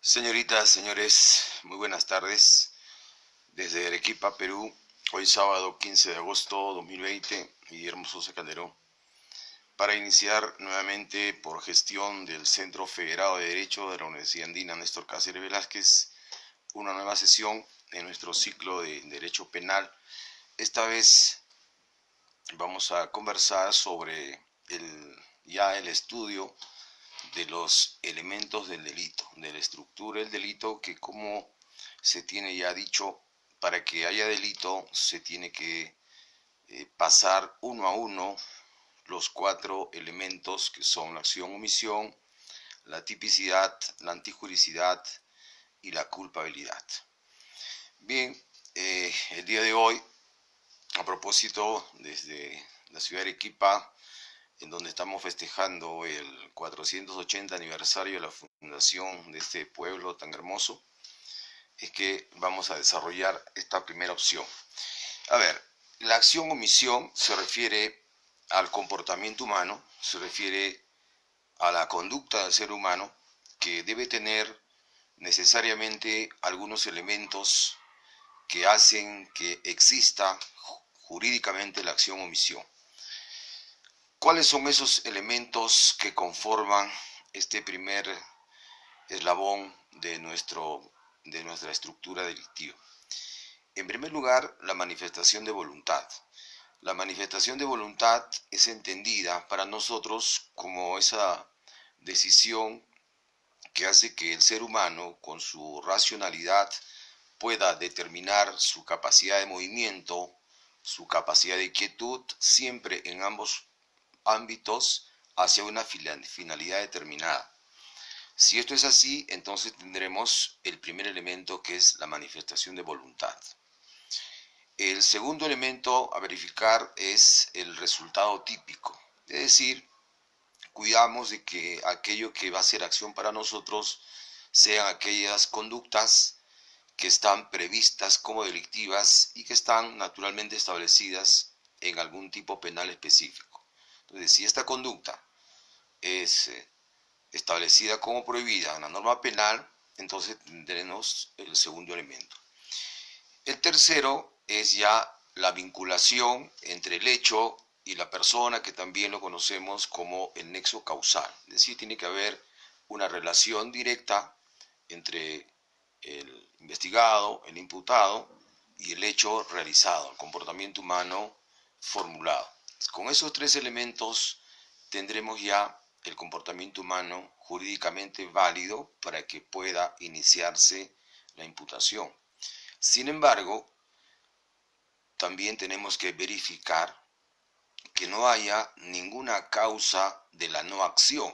Señoritas, señores, muy buenas tardes. Desde Arequipa, Perú, hoy sábado 15 de agosto 2020, Guillermo Sosa Calderón, para iniciar nuevamente por gestión del Centro Federado de Derecho de la Universidad Andina Néstor Cáceres Velázquez, una nueva sesión en nuestro ciclo de Derecho Penal. Esta vez vamos a conversar sobre el estudio de los elementos del delito, de la estructura del delito, que como se tiene ya dicho, para que haya delito se tiene que pasar uno a uno los cuatro elementos que son la acción-omisión, la tipicidad, la antijuricidad y la culpabilidad. Bien, el día de hoy, a propósito, desde la ciudad de Arequipa, en donde estamos festejando el 480 aniversario de la fundación de este pueblo tan hermoso, es que vamos a desarrollar esta primera opción. A ver, la acción-omisión se refiere al comportamiento humano, se refiere a la conducta del ser humano, que debe tener necesariamente algunos elementos que hacen que exista jurídicamente la acción-omisión. ¿Cuáles son esos elementos que conforman este primer eslabón de nuestra estructura delictiva? En primer lugar, la manifestación de voluntad. La manifestación de voluntad es entendida para nosotros como esa decisión que hace que el ser humano, con su racionalidad, pueda determinar su capacidad de movimiento, su capacidad de quietud, siempre en ambos ámbitos hacia una finalidad determinada. Si esto es así, entonces tendremos el primer elemento, que es la manifestación de voluntad. El segundo elemento a verificar es el resultado típico, es decir, cuidamos de que aquello que va a ser acción para nosotros sean aquellas conductas que están previstas como delictivas y que están naturalmente establecidas en algún tipo penal específico. Entonces, si esta conducta es establecida como prohibida en la norma penal, entonces tendremos el segundo elemento. El tercero es ya la vinculación entre el hecho y la persona, que también lo conocemos como el nexo causal. Es decir, tiene que haber una relación directa entre el investigado, el imputado y el hecho realizado, el comportamiento humano formulado. Con esos tres elementos tendremos ya el comportamiento humano jurídicamente válido para que pueda iniciarse la imputación. Sin embargo, también tenemos que verificar que no haya ninguna causa de la no acción,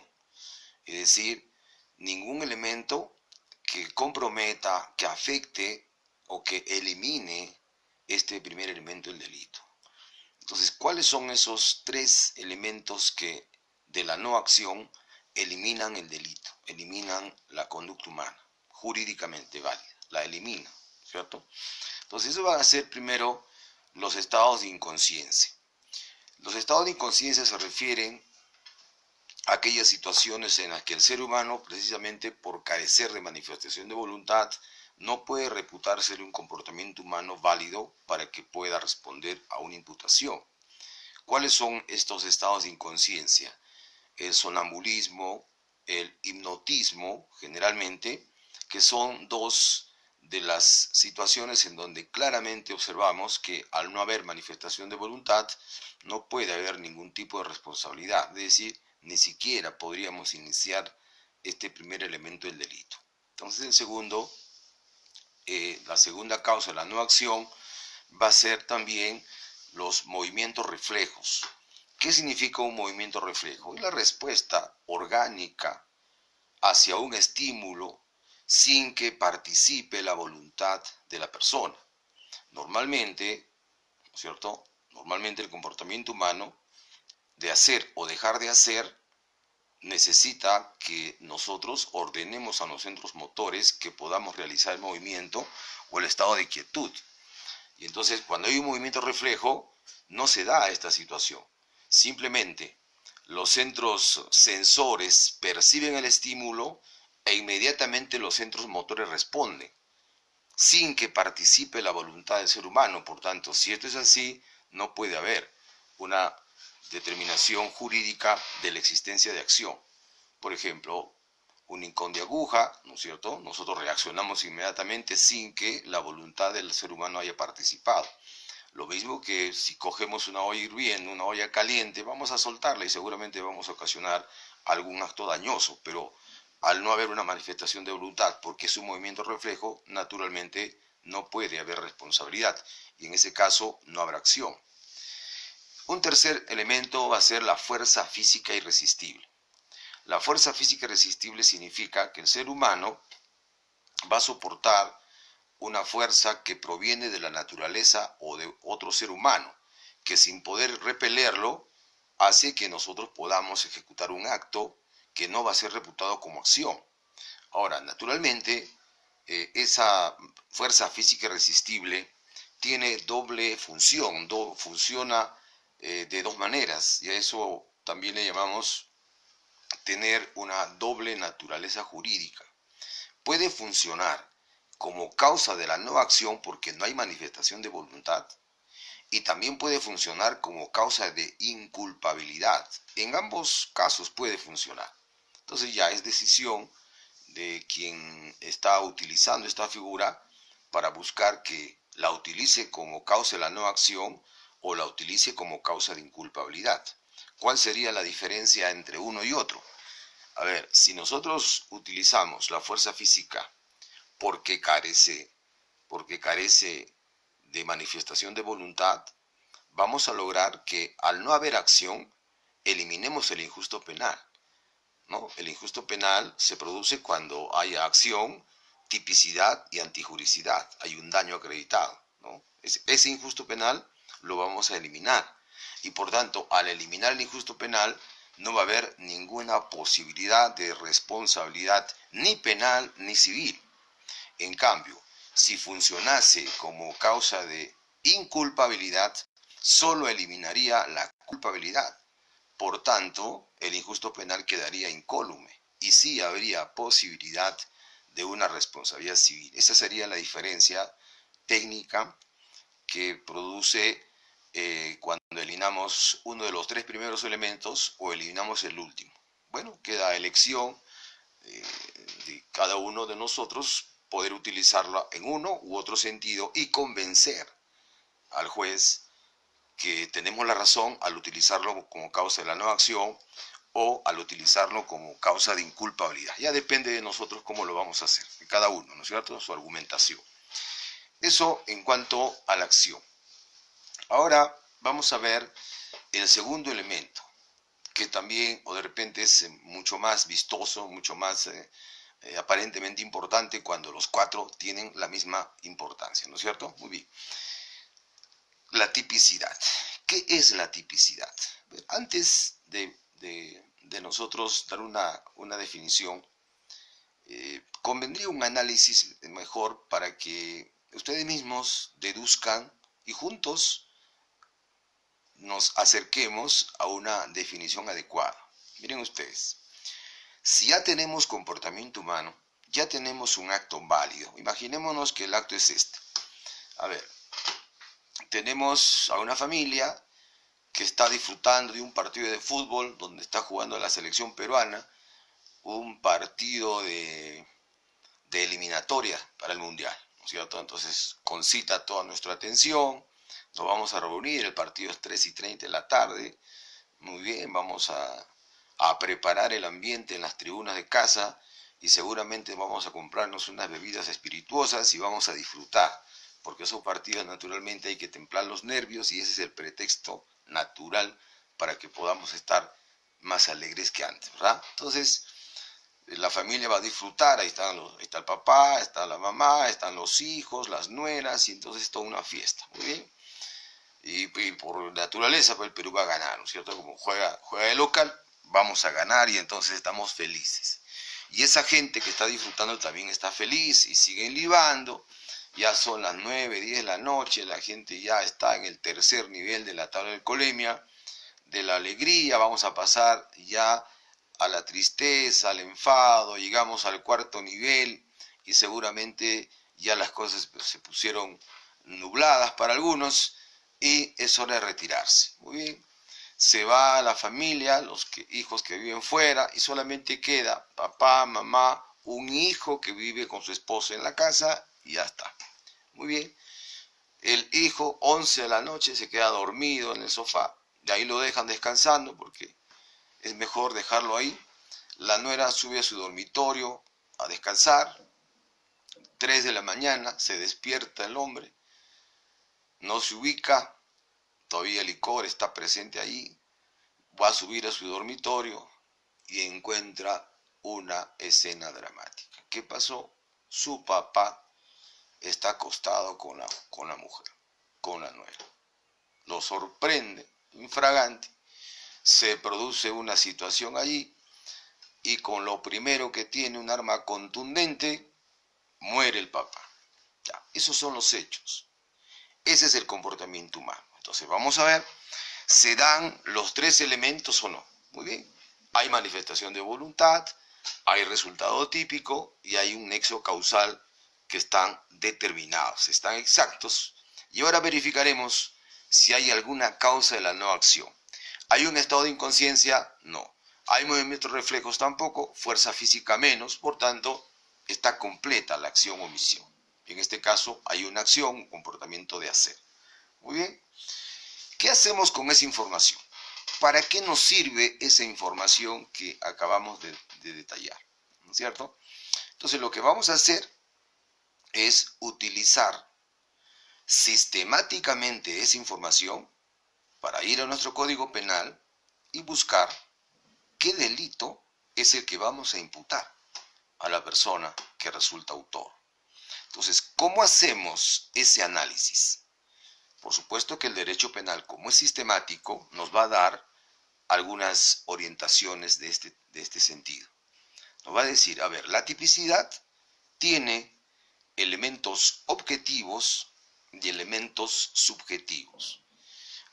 es decir, ningún elemento que comprometa, que afecte o que elimine este primer elemento del delito. Entonces, ¿cuáles son esos tres elementos que de la no acción eliminan el delito, eliminan la conducta humana, jurídicamente válida, la eliminan, ¿cierto? Entonces, eso van a ser primero los estados de inconsciencia. Los estados de inconsciencia se refieren a aquellas situaciones en las que el ser humano, precisamente por carecer de manifestación de voluntad, no puede reputarse un comportamiento humano válido para que pueda responder a una imputación. ¿Cuáles son estos estados de inconsciencia? El sonambulismo, el hipnotismo, generalmente, que son dos de las situaciones en donde claramente observamos que al no haber manifestación de voluntad, no puede haber ningún tipo de responsabilidad, es decir, ni siquiera podríamos iniciar este primer elemento del delito. Entonces la segunda causa de la no acción va a ser también los movimientos reflejos. ¿Qué significa un movimiento reflejo? Es la respuesta orgánica hacia un estímulo sin que participe la voluntad de la persona. Normalmente, ¿cierto? Normalmente el comportamiento humano de hacer o dejar de hacer necesita que nosotros ordenemos a los centros motores que podamos realizar el movimiento o el estado de quietud. Y entonces, cuando hay un movimiento reflejo, no se da esta situación. Simplemente los centros sensores perciben el estímulo e inmediatamente los centros motores responden, sin que participe la voluntad del ser humano. Por tanto, si esto es así, no puede haber una determinación jurídica de la existencia de acción. Por ejemplo, un hincón de aguja, ¿no es cierto? Nosotros reaccionamos inmediatamente sin que la voluntad del ser humano haya participado. Lo mismo que si cogemos una olla hirviendo, una olla caliente, vamos a soltarla y seguramente vamos a ocasionar algún acto dañoso, pero al no haber una manifestación de voluntad, porque es un movimiento reflejo, naturalmente no puede haber responsabilidad y en ese caso no habrá acción. Un tercer elemento va a ser la fuerza física irresistible. La fuerza física irresistible significa que el ser humano va a soportar una fuerza que proviene de la naturaleza o de otro ser humano, que sin poder repelerlo, hace que nosotros podamos ejecutar un acto que no va a ser reputado como acción. Ahora, naturalmente, esa fuerza física irresistible tiene doble función, funciona de dos maneras, y a eso también le llamamos tener una doble naturaleza jurídica. Puede funcionar como causa de la no acción porque no hay manifestación de voluntad, y también puede funcionar como causa de inculpabilidad. En ambos casos puede funcionar. Entonces ya es decisión de quien está utilizando esta figura para buscar que la utilice como causa de la no acción o la utilice como causa de inculpabilidad. ¿Cuál sería la diferencia entre uno y otro? A ver, si nosotros utilizamos la fuerza física porque carece de manifestación de voluntad, vamos a lograr que al no haber acción, eliminemos el injusto penal, ¿no? El injusto penal se produce cuando haya acción, tipicidad y antijuricidad. Hay un daño acreditado, ¿no? Ese injusto penal lo vamos a eliminar. Y por tanto, al eliminar el injusto penal, no va a haber ninguna posibilidad de responsabilidad ni penal ni civil. En cambio, si funcionase como causa de inculpabilidad, solo eliminaría la culpabilidad. Por tanto, el injusto penal quedaría incólume y sí habría posibilidad de una responsabilidad civil. Esa sería la diferencia técnica que produce cuando eliminamos uno de los tres primeros elementos o eliminamos el último. Bueno, queda elección de cada uno de nosotros poder utilizarla en uno u otro sentido y convencer al juez que tenemos la razón al utilizarlo como causa de la no acción o al utilizarlo como causa de inculpabilidad. Ya depende de nosotros cómo lo vamos a hacer, de cada uno, ¿no es cierto? Su argumentación. Eso en cuanto a la acción. Ahora vamos a ver el segundo elemento, que también o de repente es mucho más vistoso, mucho más aparentemente importante cuando los cuatro tienen la misma importancia, ¿no es cierto? Muy bien. La tipicidad. ¿Qué es la tipicidad? Antes de nosotros dar una definición, convendría un análisis mejor para que ustedes mismos deduzcan y juntos nos acerquemos a una definición adecuada. Miren ustedes, si ya tenemos comportamiento humano, ya tenemos un acto válido. Imaginémonos que el acto es este. A ver, tenemos a una familia que está disfrutando de un partido de fútbol donde está jugando la selección peruana, un partido de eliminatoria para el Mundial, ¿no es cierto? Entonces concita toda nuestra atención, nos vamos a reunir, el partido es 3:30 de la tarde, muy bien, vamos a preparar el ambiente en las tribunas de casa y seguramente vamos a comprarnos unas bebidas espirituosas y vamos a disfrutar, porque esos partidos naturalmente hay que templar los nervios y ese es el pretexto natural para que podamos estar más alegres que antes, ¿verdad? Entonces, la familia va a disfrutar, ahí está el papá, está la mamá, están los hijos, las nueras, y entonces es toda una fiesta, muy bien. Y por naturaleza, pues el Perú va a ganar, ¿no es cierto? Como juega de local, vamos a ganar y entonces estamos felices. Y esa gente que está disfrutando también está feliz y siguen libando. Ya son las 9, 10 de la noche, la gente ya está en el tercer nivel de la tabla de alcoholemia, de la alegría, vamos a pasar ya a la tristeza, al enfado, llegamos al cuarto nivel y seguramente ya las cosas se pusieron nubladas para algunos y es hora de retirarse. Muy bien, se va la familia, los hijos que viven fuera y solamente queda papá, mamá, un hijo que vive con su esposa en la casa y ya está. Muy bien, el hijo 11 de la noche se queda dormido en el sofá, de ahí lo dejan descansando porque es mejor dejarlo ahí. La nuera sube a su dormitorio a descansar. 3 de la mañana se despierta el hombre, no se ubica, todavía el licor está presente ahí, va a subir a su dormitorio y encuentra una escena dramática. ¿Qué pasó? Su papá está acostado con la mujer, con la nuera. Lo sorprende, infragante, se produce una situación allí y con lo primero que tiene, un arma contundente, muere el papá. Ya, esos son los hechos. Ese es el comportamiento humano. Entonces vamos a ver, ¿se dan los tres elementos o no? Muy bien, hay manifestación de voluntad, hay resultado típico y hay un nexo causal que están determinados, están exactos. Y ahora verificaremos si hay alguna causa de la no acción. ¿Hay un estado de inconsciencia? No. ¿Hay movimientos reflejos? Tampoco. Fuerza física menos. Por tanto, está completa la acción-omisión. En este caso, hay una acción, un comportamiento de hacer. Muy bien. ¿Qué hacemos con esa información? ¿Para qué nos sirve esa información que acabamos de detallar? ¿No es cierto? Entonces, lo que vamos a hacer es utilizar sistemáticamente esa información para ir a nuestro código penal y buscar qué delito es el que vamos a imputar a la persona que resulta autor. Entonces, ¿cómo hacemos ese análisis? Por supuesto que el derecho penal, como es sistemático, nos va a dar algunas orientaciones de este sentido. Nos va a decir, a ver, la tipicidad tiene elementos objetivos y elementos subjetivos.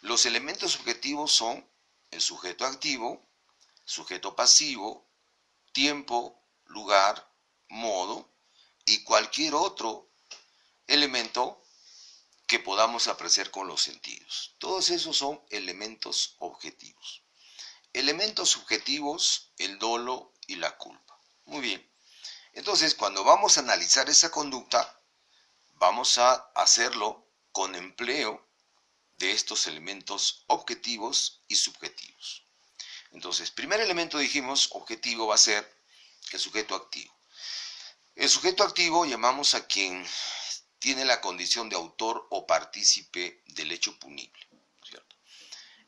Los elementos subjetivos son el sujeto activo, sujeto pasivo, tiempo, lugar, modo y cualquier otro elemento que podamos apreciar con los sentidos. Todos esos son elementos objetivos. Elementos subjetivos, el dolo y la culpa. Muy bien. Entonces, cuando vamos a analizar esa conducta, vamos a hacerlo con empleo de estos elementos objetivos y subjetivos. Entonces, primer elemento dijimos, objetivo va a ser el sujeto activo. El sujeto activo llamamos a quien tiene la condición de autor o partícipe del hecho punible, ¿cierto?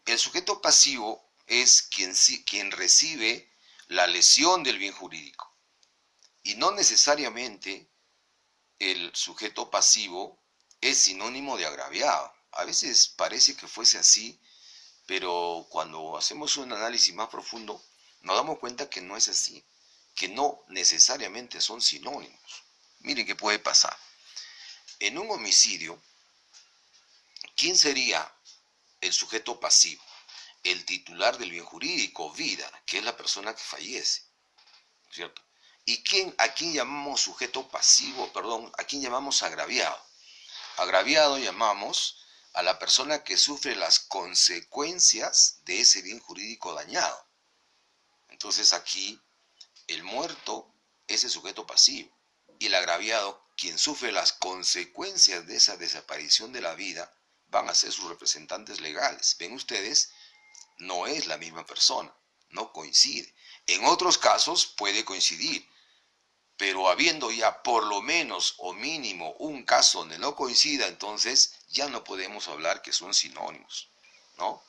El sujeto pasivo es quien recibe la lesión del bien jurídico. Y no necesariamente el sujeto pasivo es sinónimo de agraviado. A veces parece que fuese así, pero cuando hacemos un análisis más profundo, nos damos cuenta que no es así, que no necesariamente son sinónimos. Miren qué puede pasar. En un homicidio, ¿quién sería el sujeto pasivo? El titular del bien jurídico, vida, que es la persona que fallece, ¿cierto? ¿Y a quién llamamos sujeto pasivo, perdón, a quién llamamos agraviado? Agraviado llamamos a la persona que sufre las consecuencias de ese bien jurídico dañado. Entonces aquí el muerto es el sujeto pasivo y el agraviado, quien sufre las consecuencias de esa desaparición de la vida, van a ser sus representantes legales. Ven ustedes, no es la misma persona, no coincide. En otros casos puede coincidir, pero habiendo ya por lo menos o mínimo un caso donde no coincida, entonces ya no podemos hablar que son sinónimos, ¿no?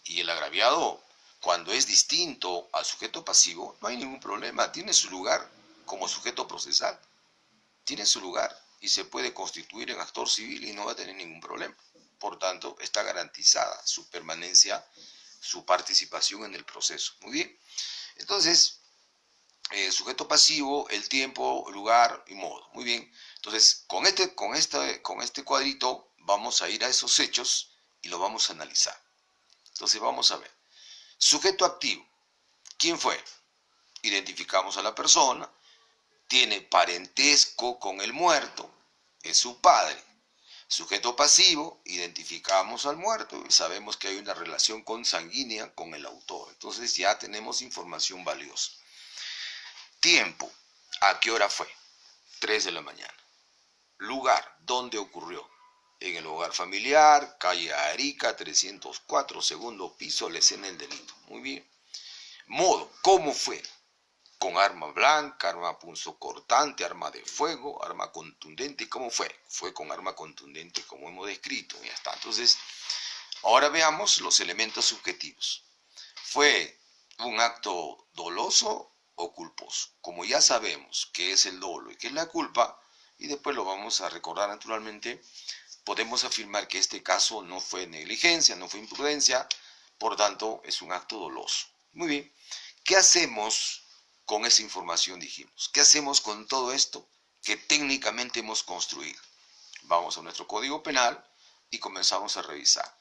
Y el agraviado, cuando es distinto al sujeto pasivo, no hay ningún problema, tiene su lugar como sujeto procesal, tiene su lugar y se puede constituir en actor civil y no va a tener ningún problema. Por tanto, está garantizada su permanencia, su participación en el proceso. Muy bien, entonces, sujeto pasivo, el tiempo, lugar y modo. Muy bien. Entonces, con este cuadrito vamos a ir a esos hechos y lo vamos a analizar. Entonces, vamos a ver. Sujeto activo. ¿Quién fue? identificamos a la persona, tiene parentesco con el muerto, es su padre. Sujeto pasivo, identificamos al muerto y sabemos que hay una relación consanguínea con el autor. Entonces ya tenemos información valiosa. Tiempo, ¿a qué hora fue? 3 de la mañana. Lugar, ¿dónde ocurrió? En el hogar familiar, calle Arica, 304, segundo piso, la escena del delito. Muy bien. Modo, ¿cómo fue? Con arma blanca, arma punzocortante, arma de fuego, arma contundente. ¿Cómo fue? Fue con arma contundente, como hemos descrito. Ya está. Entonces, ahora veamos los elementos subjetivos. ¿Fue un acto doloso o culposo? Como ya sabemos qué es el dolo y qué es la culpa, y después lo vamos a recordar naturalmente, podemos afirmar que este caso no fue negligencia, no fue imprudencia, por tanto es un acto doloso. Muy bien. ¿Qué hacemos con esa información, dijimos? ¿Qué hacemos con todo esto que técnicamente hemos construido? Vamos a nuestro Código Penal y comenzamos a revisar.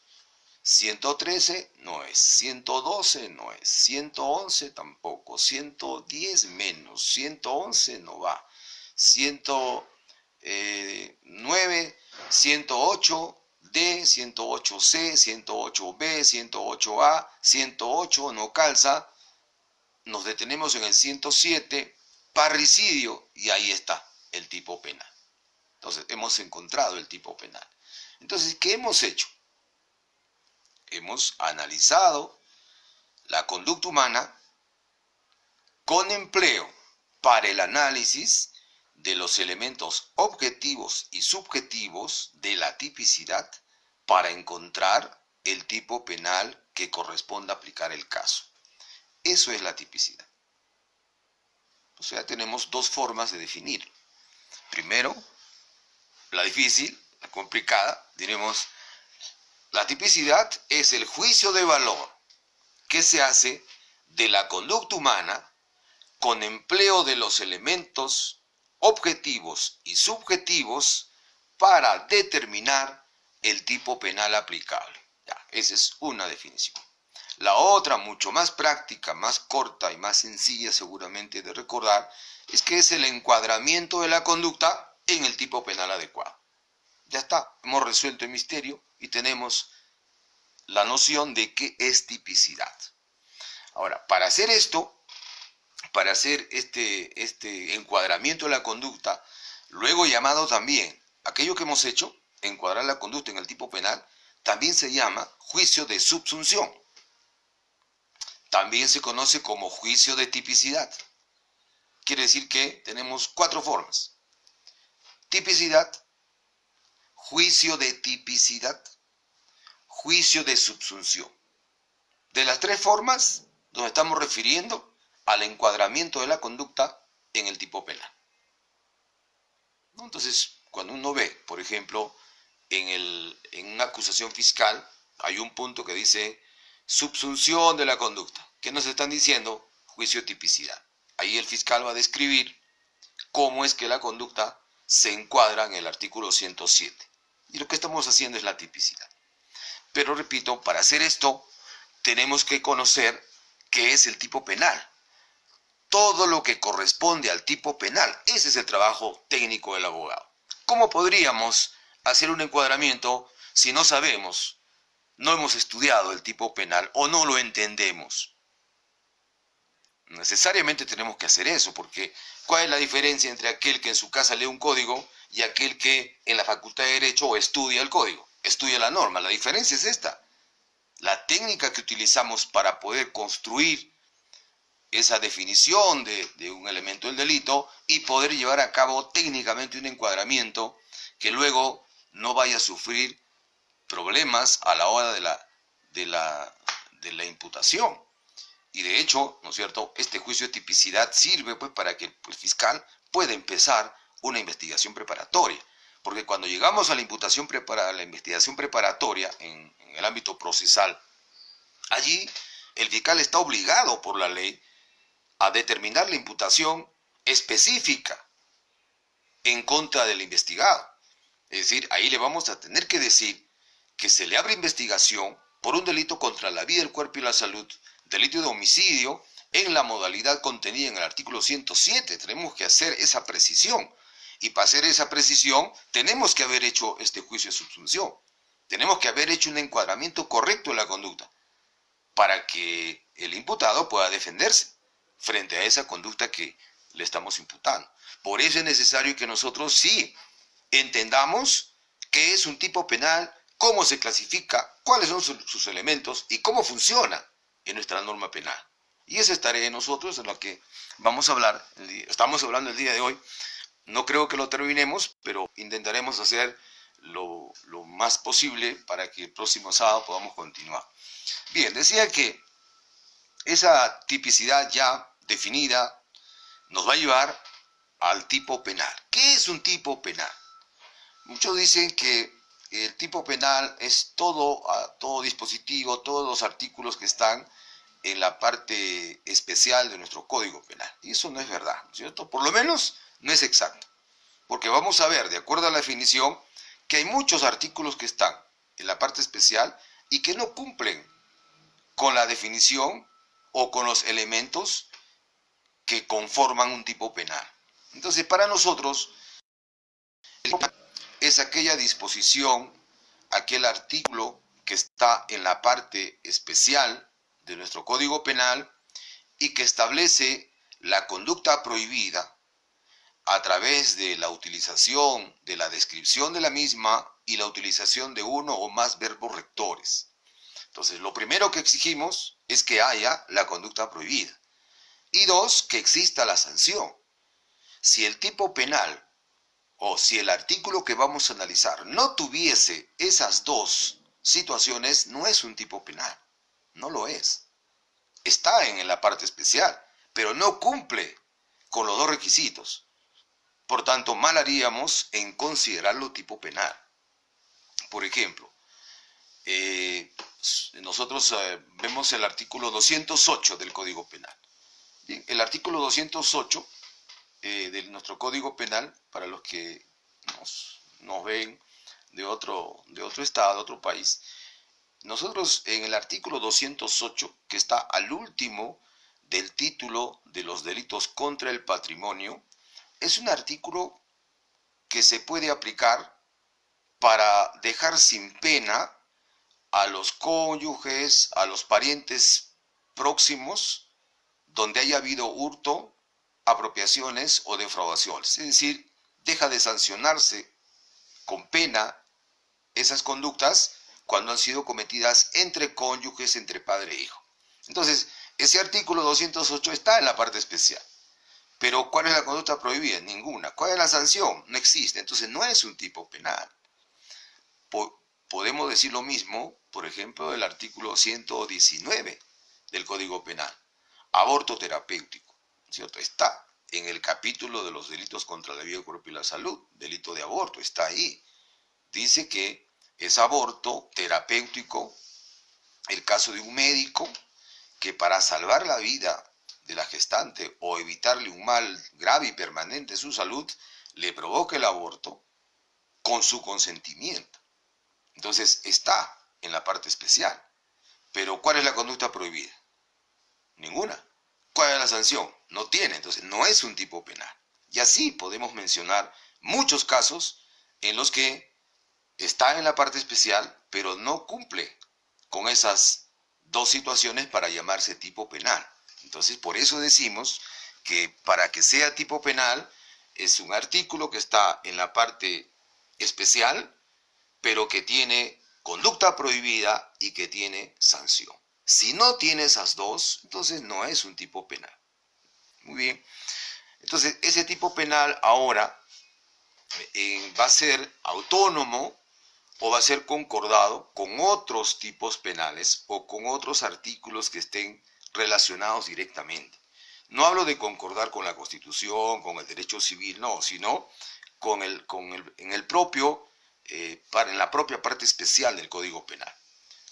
113 no es, 112 no es, 111 tampoco, 110 menos, 111 no va, 109, 108 D, 108C, 108B, 108A, 108 no calza. Nos detenemos en el 107, parricidio, y ahí está el tipo penal. Entonces, hemos encontrado el tipo penal. Entonces, ¿qué hemos hecho? Hemos analizado la conducta humana con empleo para el análisis de los elementos objetivos y subjetivos de la tipicidad para encontrar el tipo penal que corresponda aplicar el caso. Eso es la tipicidad. O sea, tenemos dos formas de definirlo. Primero, la difícil, la complicada, diremos, la tipicidad es el juicio de valor que se hace de la conducta humana con empleo de los elementos objetivos y subjetivos para determinar el tipo penal aplicable. Ya, esa es una definición. La otra, mucho más práctica, más corta y más sencilla seguramente de recordar, es que es el encuadramiento de la conducta en el tipo penal adecuado. Ya está, hemos resuelto el misterio y tenemos la noción de qué es tipicidad. Ahora, para hacer esto, para hacer este encuadramiento de la conducta, luego llamado también, aquello que hemos hecho, encuadrar la conducta en el tipo penal, también se llama juicio de subsunción. También se conoce como juicio de tipicidad. Quiere decir que tenemos 4 formas. Tipicidad, juicio de tipicidad, juicio de subsunción. De las 3 formas nos estamos refiriendo al encuadramiento de la conducta en el tipo penal. Entonces, cuando uno ve, por ejemplo, en una acusación fiscal, hay un punto que dice subsunción de la conducta. ¿Qué nos están diciendo? Juicio de tipicidad. Ahí el fiscal va a describir cómo es que la conducta se encuadra en el artículo 107. Y lo que estamos haciendo es la tipicidad. Pero repito, para hacer esto tenemos que conocer qué es el tipo penal. Todo lo que corresponde al tipo penal, ese es el trabajo técnico del abogado. ¿Cómo podríamos hacer un encuadramiento si no sabemos, no hemos estudiado el tipo penal o no lo entendemos? Necesariamente tenemos que hacer eso, porque ¿cuál es la diferencia entre aquel que en su casa lee un código y aquel que en la Facultad de Derecho estudia el código, estudia la norma? La diferencia es esta. La técnica que utilizamos para poder construir esa definición de un elemento del delito y poder llevar a cabo técnicamente un encuadramiento que luego no vaya a sufrir problemas a la hora de la imputación. Y de hecho, ¿no es cierto?, este juicio de tipicidad sirve pues para que el fiscal pueda empezar una investigación preparatoria. Porque cuando llegamos a la investigación preparatoria en el ámbito procesal, allí el fiscal está obligado por la ley a determinar la imputación específica en contra del investigado. Es decir, ahí le vamos a tener que decir que se le abre investigación por un delito contra la vida, el cuerpo y la salud, delito de homicidio en la modalidad contenida en el artículo 107. Tenemos que hacer esa precisión. Y para hacer esa precisión, tenemos que haber hecho este juicio de subsunción. Tenemos que haber hecho un encuadramiento correcto de la conducta para que el imputado pueda defenderse frente a esa conducta que le estamos imputando. Por eso es necesario que nosotros sí entendamos qué es un tipo penal, cómo se clasifica, cuáles son sus elementos y cómo funciona en nuestra norma penal. Y esa es tarea de nosotros en la que vamos a hablar, estamos hablando el día de hoy. No creo que lo terminemos, pero intentaremos hacer lo más posible para que el próximo sábado podamos continuar. Bien, decía que esa tipicidad ya definida nos va a llevar al tipo penal. ¿Qué es un tipo penal? Muchos dicen que el tipo penal es todo dispositivo, todos los artículos que están en la parte especial de nuestro Código Penal. Y eso no es verdad, ¿cierto? Por lo menos no es exacto. Porque vamos a ver, de acuerdo a la definición, que hay muchos artículos que están en la parte especial y que no cumplen con la definición o con los elementos que conforman un tipo penal. Entonces, para nosotros, el tipo penal es aquella disposición, aquel artículo que está en la parte especial de nuestro Código Penal y que establece la conducta prohibida a través de la utilización de la descripción de la misma y la utilización de uno o más verbos rectores. Entonces, lo primero que exigimos es que haya la conducta prohibida. Y dos, que exista la sanción. Si el tipo penal o si el artículo que vamos a analizar no tuviese esas dos situaciones, no es un tipo penal. No lo es. Está en la parte especial, pero no cumple con los dos requisitos. Por tanto, mal haríamos en considerarlo tipo penal. Por ejemplo, nosotros vemos el artículo 208 del Código Penal. Bien, el artículo 208 de nuestro Código Penal, para los que nos ven de otro estado, otro país, nosotros en el artículo 208, que está al último del título de los delitos contra el patrimonio, es un artículo que se puede aplicar para dejar sin pena a los cónyuges, a los parientes próximos, donde haya habido hurto, apropiaciones o defraudaciones. Es decir, deja de sancionarse con pena esas conductas cuando han sido cometidas entre cónyuges, entre padre e hijo. Entonces, ese artículo 208 está en la parte especial. Pero ¿cuál es la conducta prohibida? Ninguna. ¿Cuál es la sanción? No existe. Entonces no es un tipo penal. Podemos decir lo mismo, por ejemplo, del artículo 119 del Código Penal. Aborto terapéutico, ¿cierto? Está en el capítulo de los delitos contra la vida, el cuerpo y la salud. Delito de aborto, está ahí. Dice que es aborto terapéutico el caso de un médico que para salvar la vida de la gestante o evitarle un mal grave y permanente en su salud, le provoca el aborto con su consentimiento. Entonces está en la parte especial. Pero ¿cuál es la conducta prohibida? Ninguna. ¿Cuál es la sanción? No tiene, entonces no es un tipo penal. Y así podemos mencionar muchos casos en los que está en la parte especial, pero no cumple con esas dos situaciones para llamarse tipo penal. Entonces, por eso decimos que para que sea tipo penal es un artículo que está en la parte especial, pero que tiene conducta prohibida y que tiene sanción. Si no tiene esas dos, entonces no es un tipo penal. Muy bien. Entonces, ese tipo penal ahora va a ser autónomo o va a ser concordado con otros tipos penales o con otros artículos que estén relacionados directamente. No hablo de concordar con la Constitución, con el derecho civil, no, sino en la propia parte especial del Código Penal.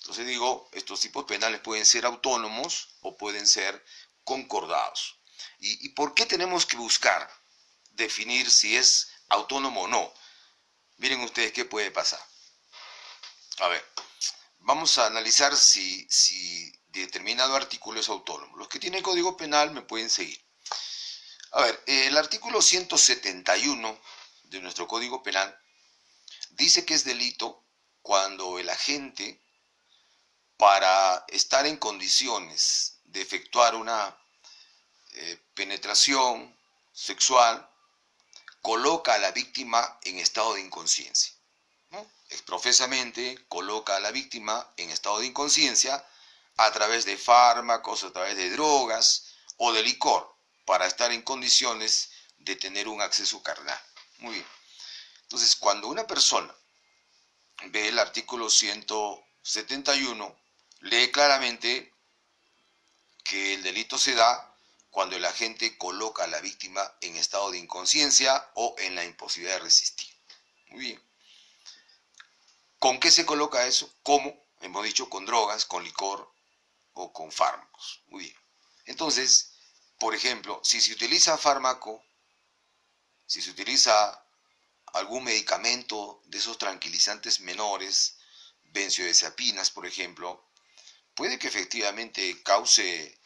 Entonces digo, estos tipos penales pueden ser autónomos o pueden ser concordados. ¿Y por qué tenemos que buscar definir si es autónomo o no? Miren ustedes qué puede pasar. A ver, vamos a analizar si determinado artículo es autónomo. Los que tienen código penal me pueden seguir. A ver, el artículo 171 de nuestro código penal dice que es delito cuando el agente, para estar en condiciones de efectuar una penetración sexual, coloca a la víctima en estado de inconsciencia, ¿no? Profesamente coloca a la víctima en estado de inconsciencia a través de fármacos, a través de drogas o de licor, para estar en condiciones de tener un acceso carnal. Muy bien. Entonces, cuando una persona ve el artículo 171, lee claramente que el delito se da cuando el agente coloca a la víctima en estado de inconsciencia o en la imposibilidad de resistir. Muy bien. ¿Con qué se coloca eso? ¿Cómo? Hemos dicho con drogas, con licor o con fármacos. Muy bien. Entonces, por ejemplo, si se utiliza fármaco, si se utiliza algún medicamento de esos tranquilizantes menores, benzodiazepinas, por ejemplo, puede que efectivamente cause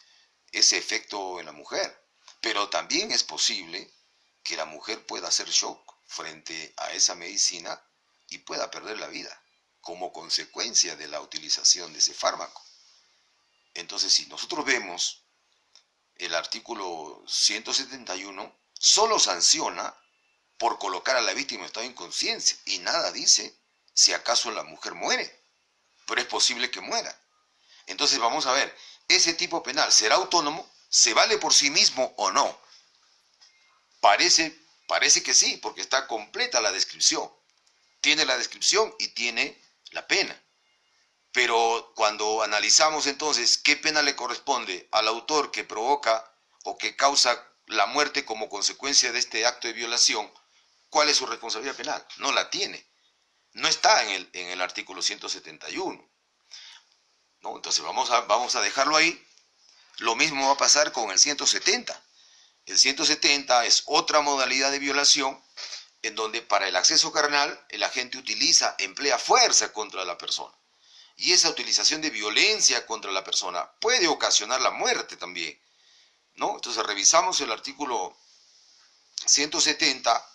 ese efecto en la mujer, pero también es posible que la mujer pueda hacer shock frente a esa medicina y pueda perder la vida como consecuencia de la utilización de ese fármaco. Entonces, si nosotros vemos el artículo 171, solo sanciona por colocar a la víctima en estado de inconsciencia y nada dice si acaso la mujer muere, pero es posible que muera. Entonces vamos a ver, ¿ese tipo penal será autónomo? ¿Se vale por sí mismo o no? Parece que sí, porque está completa la descripción. Tiene la descripción y tiene la pena. Pero cuando analizamos entonces qué pena le corresponde al autor que provoca o que causa la muerte como consecuencia de este acto de violación, ¿cuál es su responsabilidad penal? No la tiene. No está en el artículo 171. ¿No? Entonces vamos a dejarlo ahí. Lo mismo va a pasar con el 170. El 170 es otra modalidad de violación en donde para el acceso carnal el agente emplea fuerza contra la persona. Y esa utilización de violencia contra la persona puede ocasionar la muerte también, ¿no? Entonces revisamos el artículo 170.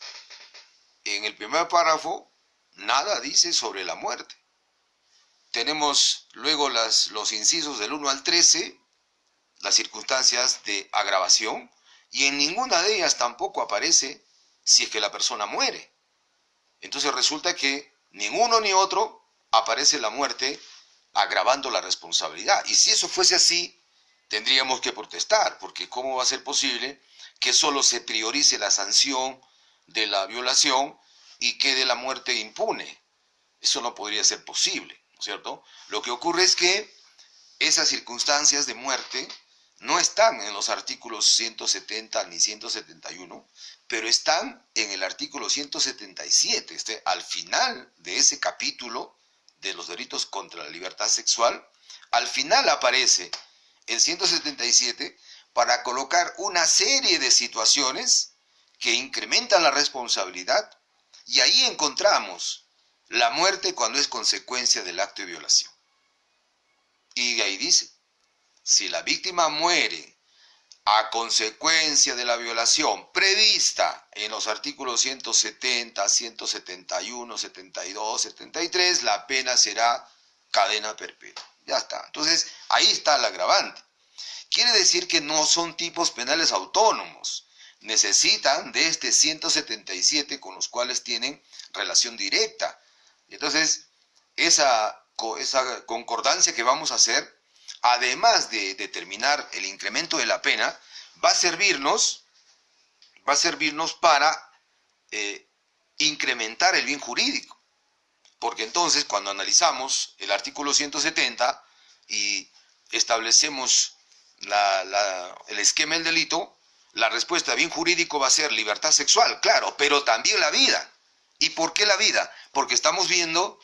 En el primer párrafo nada dice sobre la muerte. Tenemos luego los incisos del 1 al 13, las circunstancias de agravación, y en ninguna de ellas tampoco aparece si es que la persona muere. Entonces resulta que ninguno ni otro aparece la muerte agravando la responsabilidad. Y si eso fuese así, tendríamos que protestar, porque ¿cómo va a ser posible que solo se priorice la sanción de la violación y quede la muerte impune? Eso no podría ser posible, ¿no es cierto? Lo que ocurre es que esas circunstancias de muerte no están en los artículos 170 ni 171, pero están en el artículo 177. Al final de ese capítulo de los delitos contra la libertad sexual, al final aparece el 177 para colocar una serie de situaciones que incrementan la responsabilidad, y ahí encontramos la muerte cuando es consecuencia del acto de violación. Y ahí dice, si la víctima muere a consecuencia de la violación prevista en los artículos 170, 171, 72, 73, la pena será cadena perpetua. Ya está. Entonces, ahí está el agravante. Quiere decir que no son tipos penales autónomos. Necesitan de este 177 con los cuales tienen relación directa. Entonces, esa concordancia que vamos a hacer, además de determinar el incremento de la pena, va a servirnos para incrementar el bien jurídico. Porque entonces, cuando analizamos el artículo 170 y establecemos el esquema del delito, la respuesta de bien jurídico va a ser libertad sexual, claro, pero también la vida. ¿Y por qué la vida? Porque estamos viendo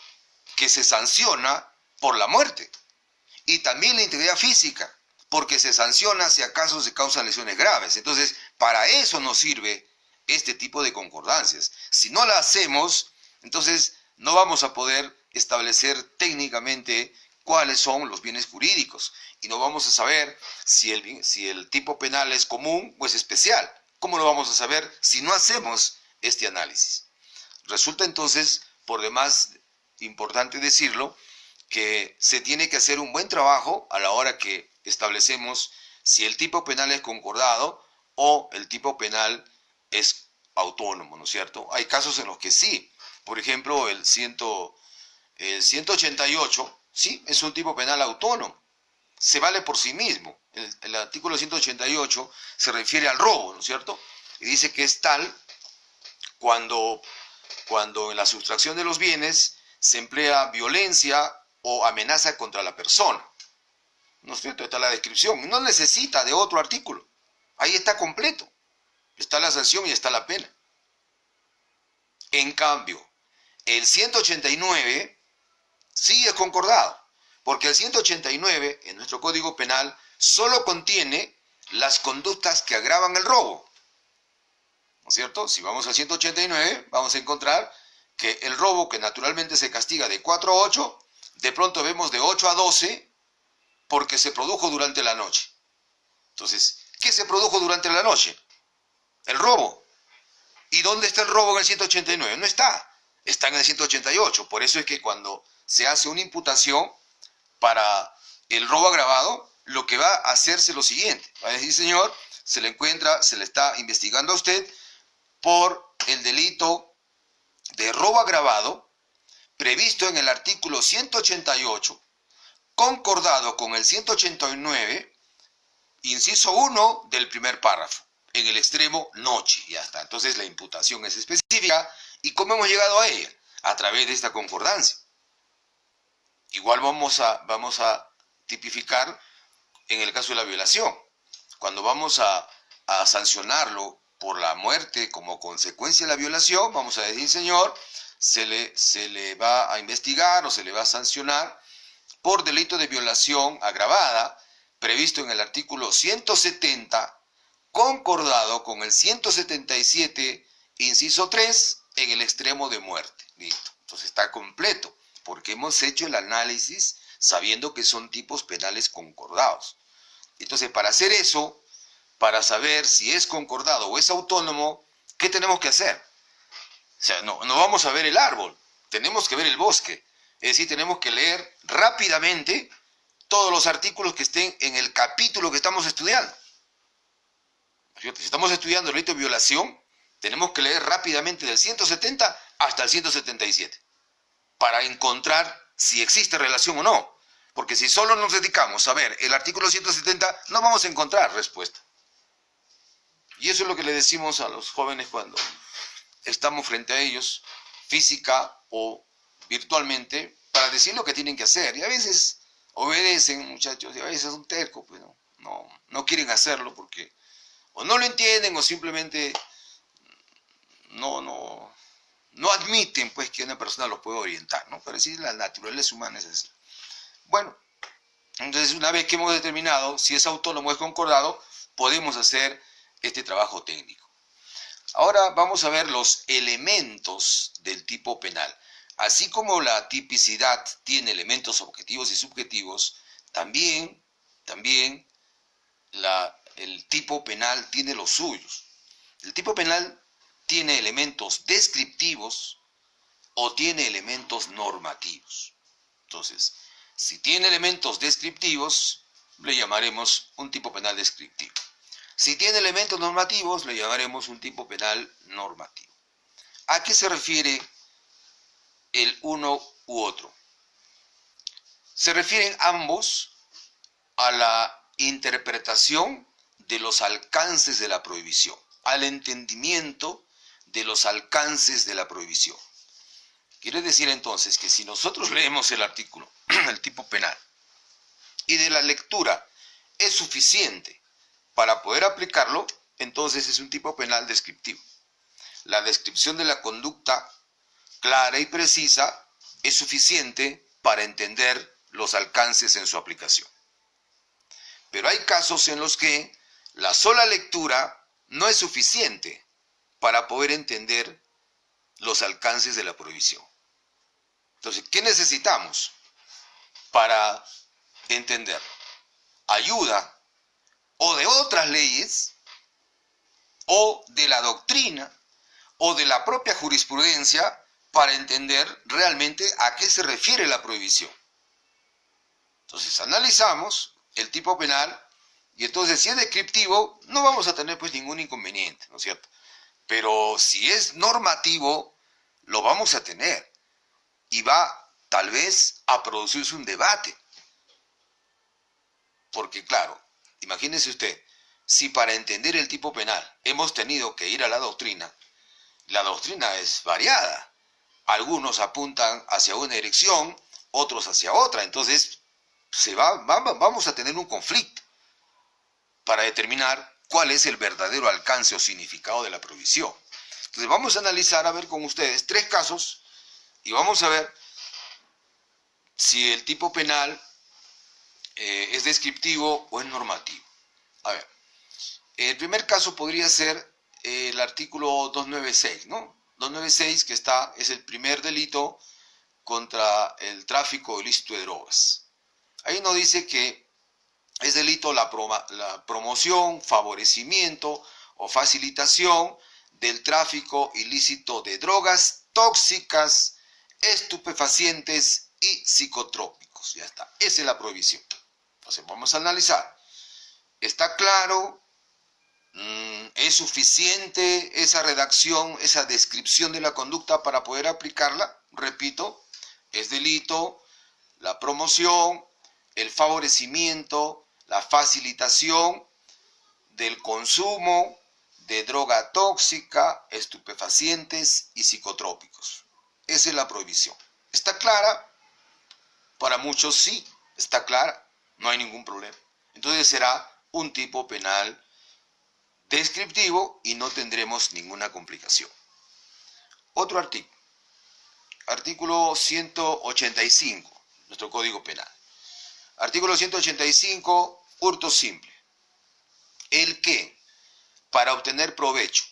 que se sanciona por la muerte. Y también la integridad física, porque se sanciona si acaso se causan lesiones graves. Entonces, para eso nos sirve este tipo de concordancias. Si no la hacemos, entonces no vamos a poder establecer técnicamente cuáles son los bienes jurídicos y no vamos a saber si el tipo penal es común o es especial. ¿Cómo lo vamos a saber si no hacemos este análisis? Resulta entonces, por demás importante decirlo, que se tiene que hacer un buen trabajo a la hora que establecemos si el tipo penal es concordado o el tipo penal es autónomo, ¿no es cierto? Hay casos en los que sí. Por ejemplo, el 188, sí, es un tipo penal autónomo. Se vale por sí mismo. El artículo 188 se refiere al robo, ¿no es cierto? Y dice que es tal cuando en la sustracción de los bienes se emplea violencia o amenaza contra la persona. ¿No es cierto? Está la descripción. No necesita de otro artículo. Ahí está completo. Está la sanción y está la pena. En cambio, el 189 sí es concordado, porque el 189 en nuestro Código Penal solo contiene las conductas que agravan el robo. ¿No es cierto? Si vamos al 189, vamos a encontrar que el robo, que naturalmente se castiga de 4 a 8, de pronto vemos de 8 a 12 porque se produjo durante la noche. Entonces, ¿qué se produjo durante la noche? El robo. ¿Y dónde está el robo en el 189? No está. Está en el 188. Por eso es que cuando se hace una imputación para el robo agravado, lo que va a hacerse es lo siguiente. Va a decir, señor, se le encuentra, se le está investigando a usted por el delito de robo agravado previsto en el artículo 188, concordado con el 189, inciso 1 del primer párrafo, en el extremo noche, ya está. Entonces la imputación es específica. ¿Y cómo hemos llegado a ella? A través de esta concordancia. Igual vamos a tipificar en el caso de la violación. Cuando vamos a sancionarlo por la muerte como consecuencia de la violación, vamos a decir, señor, se le va a investigar o se le va a sancionar por delito de violación agravada, previsto en el artículo 170, concordado con el 177, inciso 3, en el extremo de muerte. Listo. Entonces está completo, porque hemos hecho el análisis sabiendo que son tipos penales concordados. Entonces, para hacer eso, para saber si es concordado o es autónomo, ¿qué tenemos que hacer? O sea, no vamos a ver el árbol, tenemos que ver el bosque. Es decir, tenemos que leer rápidamente todos los artículos que estén en el capítulo que estamos estudiando. Si estamos estudiando el delito de violación, tenemos que leer rápidamente del 170 hasta el 177 para encontrar si existe relación o no. Porque si solo nos dedicamos a ver el artículo 170, no vamos a encontrar respuesta. Y eso es lo que le decimos a los jóvenes cuando estamos frente a ellos, física o virtualmente, para decir lo que tienen que hacer. Y a veces obedecen, muchachos, y a veces son tercos, pues no quieren hacerlo porque o no lo entienden o simplemente no admiten pues que una persona los puede orientar, ¿no? Pero sí, la naturaleza humana es así. Bueno, entonces una vez que hemos determinado si es autónomo o es concordado, podemos hacer este trabajo técnico. Ahora vamos a ver los elementos del tipo penal. Así como la tipicidad tiene elementos objetivos y subjetivos, también el tipo penal tiene los suyos. El tipo penal tiene elementos descriptivos o tiene elementos normativos. Entonces, si tiene elementos descriptivos, le llamaremos un tipo penal descriptivo. Si tiene elementos normativos, le llamaremos un tipo penal normativo. ¿A qué se refiere el uno u otro? Se refieren ambos a la interpretación de los alcances de la prohibición, al entendimiento de los alcances de la prohibición. Quiere decir entonces que si nosotros leemos el artículo, el tipo penal, y de la lectura es suficiente para poder aplicarlo, entonces es un tipo penal descriptivo. La descripción de la conducta clara y precisa es suficiente para entender los alcances en su aplicación. Pero hay casos en los que la sola lectura no es suficiente para poder entender los alcances de la prohibición. Entonces, ¿qué necesitamos? para entender. Ayuda o de otras leyes, o de la doctrina, o de la propia jurisprudencia, para entender realmente a qué se refiere la prohibición. Entonces analizamos el tipo penal, y entonces si es descriptivo, no vamos a tener pues ningún inconveniente, ¿no es cierto? Pero si es normativo, lo vamos a tener, y va tal vez a producirse un debate. Porque claro, imagínese usted, si para entender el tipo penal hemos tenido que ir a la doctrina es variada. Algunos apuntan hacia una dirección, otros hacia otra. Entonces vamos a tener un conflicto para determinar cuál es el verdadero alcance o significado de la prohibición. Entonces vamos a analizar, a ver con ustedes, 3 casos y vamos a ver si el tipo penal es descriptivo o es normativo. A ver, el primer caso podría ser el artículo 296, ¿no? 296 que es el primer delito contra el tráfico ilícito de drogas. Ahí nos dice que es delito la promoción, favorecimiento o facilitación del tráfico ilícito de drogas tóxicas, estupefacientes y psicotrópicos. Ya está, esa es la prohibición. Entonces vamos a analizar. ¿Está claro? ¿Es suficiente esa redacción, esa descripción de la conducta para poder aplicarla? Repito, es delito la promoción, el favorecimiento, la facilitación del consumo de droga tóxica, estupefacientes y psicotrópicos. Esa es la prohibición. ¿Está clara? Para muchos sí, está clara, no hay ningún problema. Entonces será un tipo penal descriptivo y no tendremos ninguna complicación. Otro artículo, artículo 185, nuestro Código Penal. Artículo 185, hurto simple. El que, para obtener provecho,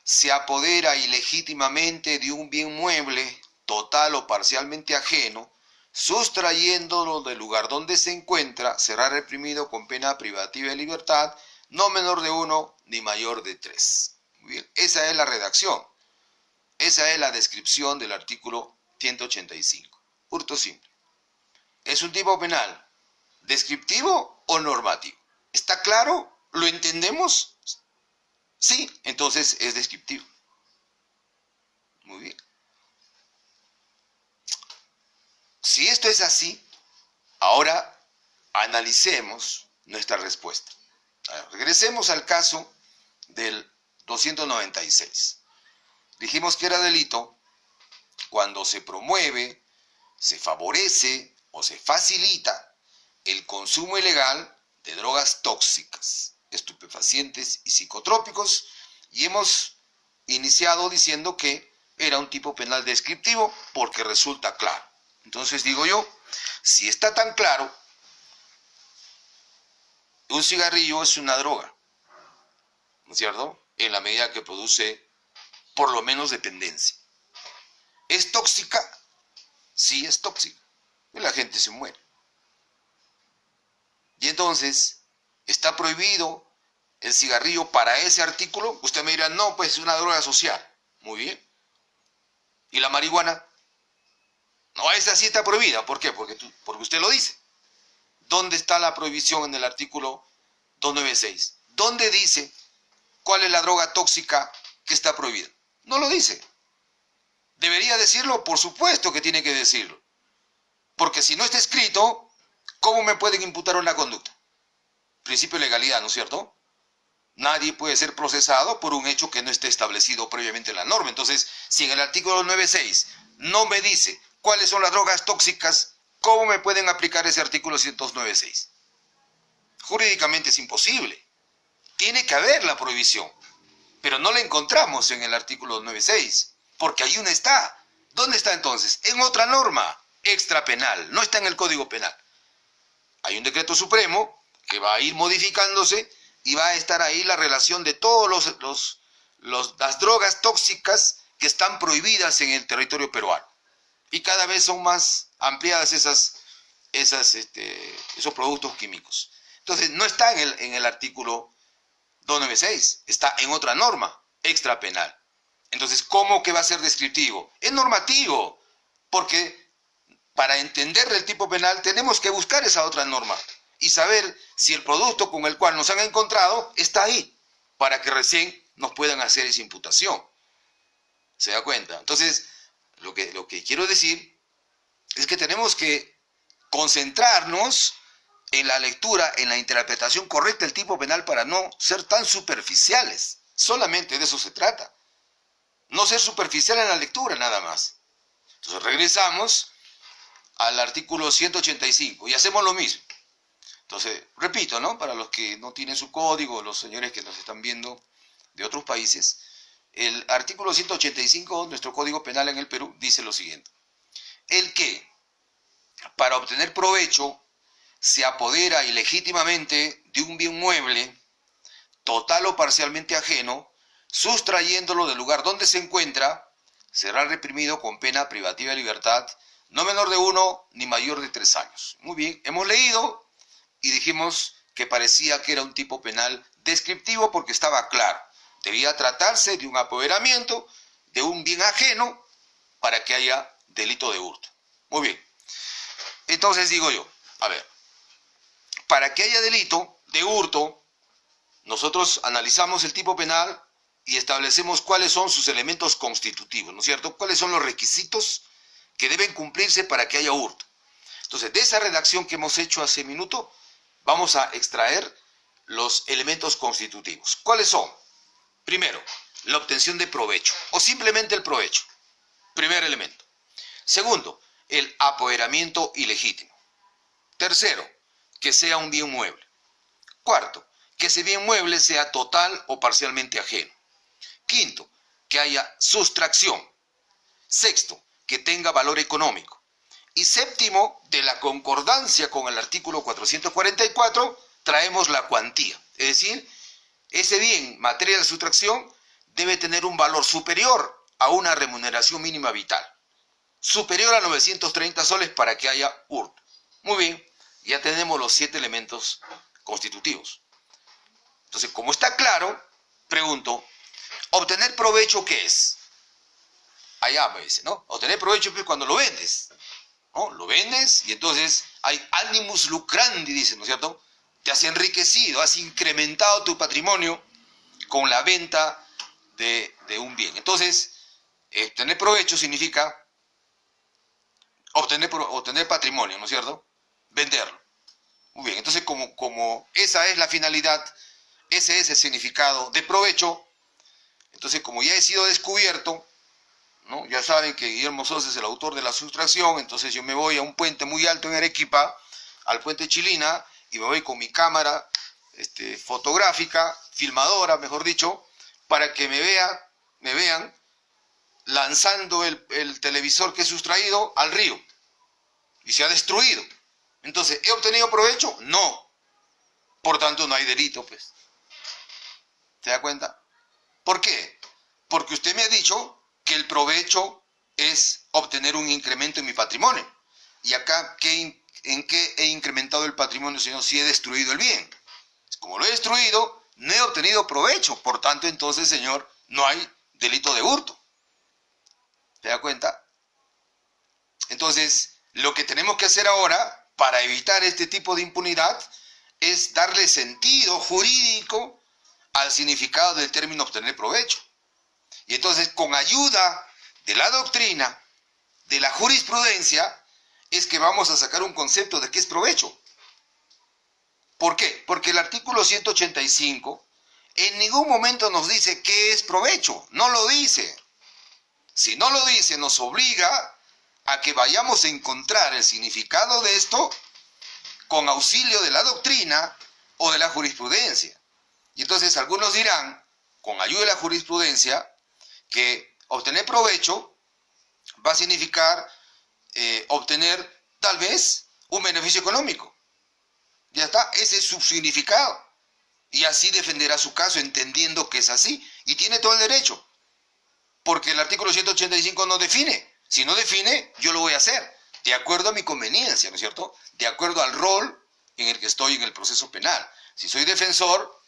se apodera ilegítimamente de un bien mueble, total o parcialmente ajeno, sustrayéndolo del lugar donde se encuentra, será reprimido con pena privativa de libertad, no menor de 1 ni mayor de 3. Muy bien, esa es la redacción. Esa es la descripción del artículo 185. Hurto simple. ¿Es un tipo penal descriptivo o normativo? ¿Está claro? ¿Lo entendemos? Sí, entonces es descriptivo. Muy bien. Si esto es así, ahora analicemos nuestra respuesta. Regresemos al caso del 296. Dijimos que era delito cuando se promueve, se favorece o se facilita el consumo ilegal de drogas tóxicas, estupefacientes y psicotrópicos, y hemos iniciado diciendo que era un tipo penal descriptivo porque resulta claro. Entonces digo yo, si está tan claro, un cigarrillo es una droga, ¿no es cierto? En la medida que produce por lo menos dependencia. ¿Es tóxica? Sí, es tóxica. Y la gente se muere. Y entonces, ¿está prohibido el cigarrillo para ese artículo? Usted me dirá, no, pues es una droga social. Muy bien. ¿Y la marihuana? No, esa sí está prohibida. ¿Por qué? Porque usted lo dice. ¿Dónde está la prohibición en el artículo 296? ¿Dónde dice cuál es la droga tóxica que está prohibida? No lo dice. ¿Debería decirlo? Por supuesto que tiene que decirlo. Porque si no está escrito, ¿cómo me pueden imputar una conducta? Principio de legalidad, ¿no es cierto? Nadie puede ser procesado por un hecho que no esté establecido previamente en la norma. Entonces, si en el artículo 96 no me dice cuáles son las drogas tóxicas, ¿cómo me pueden aplicar ese artículo 196? Jurídicamente es imposible. Tiene que haber la prohibición, pero no la encontramos en el artículo 96, porque ahí no está. ¿Dónde está entonces? En otra norma extrapenal, no está en el Código Penal. Hay un decreto supremo que va a ir modificándose y va a estar ahí la relación de todas las drogas tóxicas que están prohibidas en el territorio peruano. Y cada vez son más ampliadas esos productos químicos. Entonces, no está en el artículo 296, está en otra norma extrapenal. Entonces, ¿cómo que va a ser descriptivo? Es normativo, porque para entender el tipo penal tenemos que buscar esa otra norma y saber si el producto con el cual nos han encontrado está ahí, para que recién nos puedan hacer esa imputación. ¿Se da cuenta? Entonces, lo que quiero decir es que tenemos que concentrarnos en la lectura, en la interpretación correcta del tipo penal para no ser tan superficiales. Solamente de eso se trata. No ser superficial en la lectura, nada más. Entonces regresamos al artículo 185 y hacemos lo mismo. Entonces, repito, ¿no? Para los que no tienen su código, los señores que nos están viendo de otros países, el artículo 185, nuestro Código Penal en el Perú, dice lo siguiente. El que, para obtener provecho, se apodera ilegítimamente de un bien mueble, total o parcialmente ajeno, sustrayéndolo del lugar donde se encuentra, será reprimido con pena privativa de libertad, no menor de 1 ni mayor de 3 años. Muy bien, hemos leído y dijimos que parecía que era un tipo penal descriptivo porque estaba claro. Debía tratarse de un apoderamiento de un bien ajeno para que haya delito de hurto. Muy bien. Entonces digo yo, a ver, para que haya delito de hurto, nosotros analizamos el tipo penal y establecemos cuáles son sus elementos constitutivos, ¿no es cierto? ¿Cuáles son los requisitos que deben cumplirse para que haya hurto? Entonces, de esa redacción que hemos hecho hace minuto, vamos a extraer los elementos constitutivos. ¿Cuáles son? Primero, la obtención de provecho, o simplemente el provecho. Primer elemento. Segundo, el apoderamiento ilegítimo. Tercero, que sea un bien mueble. Cuarto, que ese bien mueble sea total o parcialmente ajeno. Quinto, que haya sustracción. Sexto, que tenga valor económico. Y séptimo, de la concordancia con el artículo 444, traemos la cuantía. Es decir, ese bien, materia de sustracción, debe tener un valor superior a una remuneración mínima vital. Superior a 930 soles para que haya hurto. Muy bien, ya tenemos los 7 elementos constitutivos. Entonces, como está claro, pregunto, ¿obtener provecho qué es? Allá me dice, ¿no? Obtener provecho es cuando lo vendes, ¿no? Lo vendes y entonces hay animus lucrandi, dice, ¿no es cierto? Te has enriquecido, has incrementado tu patrimonio con la venta de un bien. Entonces, obtener provecho significa obtener patrimonio, ¿no es cierto? Venderlo. Muy bien, entonces como esa es la finalidad, ese es el significado de provecho, entonces como ya he sido descubierto, ¿no? Ya saben que Guillermo Sosa es el autor de la sustracción, entonces yo me voy a un puente muy alto en Arequipa, al puente Chilina, y me voy con mi cámara fotográfica, filmadora, mejor dicho, para que me vean lanzando el televisor que he sustraído al río, y se ha destruido. Entonces, ¿he obtenido provecho? No. Por tanto, no hay delito, pues. ¿Se da cuenta? ¿Por qué? Porque usted me ha dicho que el provecho es obtener un incremento en mi patrimonio. Y acá, ¿en qué he incrementado el patrimonio, señor? Si he destruido el bien. Como lo he destruido, no he obtenido provecho. Por tanto, entonces, señor, no hay delito de hurto. ¿Se da cuenta? Entonces, lo que tenemos que hacer ahora, para evitar este tipo de impunidad, es darle sentido jurídico al significado del término obtener provecho. Y entonces, con ayuda de la doctrina, de la jurisprudencia, es que vamos a sacar un concepto de qué es provecho. ¿Por qué? Porque el artículo 185 en ningún momento nos dice qué es provecho. No lo dice. Si no lo dice, nos obliga a que vayamos a encontrar el significado de esto con auxilio de la doctrina o de la jurisprudencia. Y entonces algunos dirán, con ayuda de la jurisprudencia, que obtener provecho va a significar obtener tal vez un beneficio económico. Ya está, ese es su significado. Y así defenderá su caso entendiendo que es así. Y tiene todo el derecho. Porque el artículo 185 no define. Si no define, yo lo voy a hacer. de acuerdo a mi conveniencia, ¿no es cierto? De acuerdo al rol en el que estoy en el proceso penal. Si soy defensor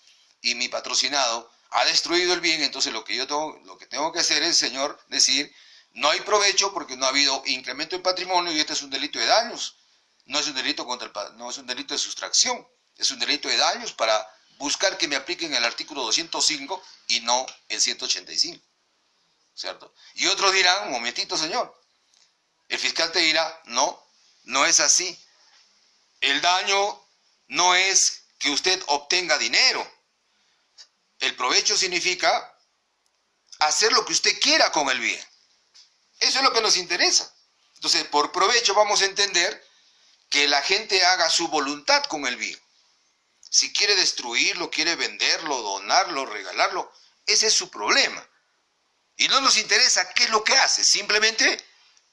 y mi patrocinado ha destruido el bien, entonces lo que tengo que hacer es, señor, decir, no hay provecho porque no ha habido incremento en patrimonio y este es un delito de daños. No es un delito no es un delito de sustracción, es un delito de daños para buscar que me apliquen el artículo 205 y no el 185, ¿cierto? Y otros dirán, un momentito, señor, el fiscal te dirá, no, no es así. El daño no es que usted obtenga dinero. El provecho significa hacer lo que usted quiera con el bien. Eso es lo que nos interesa. Entonces, por provecho vamos a entender que la gente haga su voluntad con el bien. Si quiere destruirlo, quiere venderlo, donarlo, regalarlo, ese es su problema. Y no nos interesa qué es lo que hace, simplemente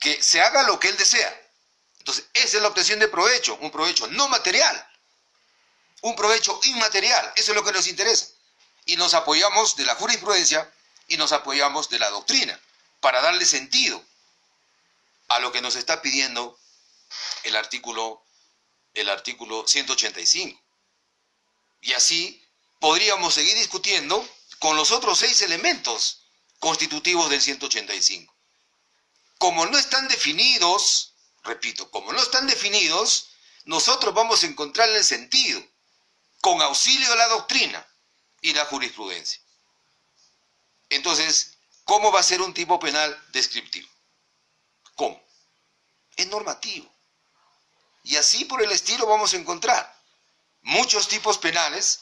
que se haga lo que él desea. Entonces, esa es la obtención de provecho, un provecho no material, un provecho inmaterial, eso es lo que nos interesa. Y nos apoyamos de la jurisprudencia y nos apoyamos de la doctrina para darle sentido a lo que nos está pidiendo el artículo 185. Y así podríamos seguir discutiendo con los otros 6 elementos constitutivos del 185. Como no están definidos, repito, como no están definidos, nosotros vamos a encontrarle el sentido con auxilio de la doctrina y la jurisprudencia. Entonces, ¿cómo va a ser un tipo penal descriptivo? ¿Cómo? Es normativo. Y así por el estilo vamos a encontrar muchos tipos penales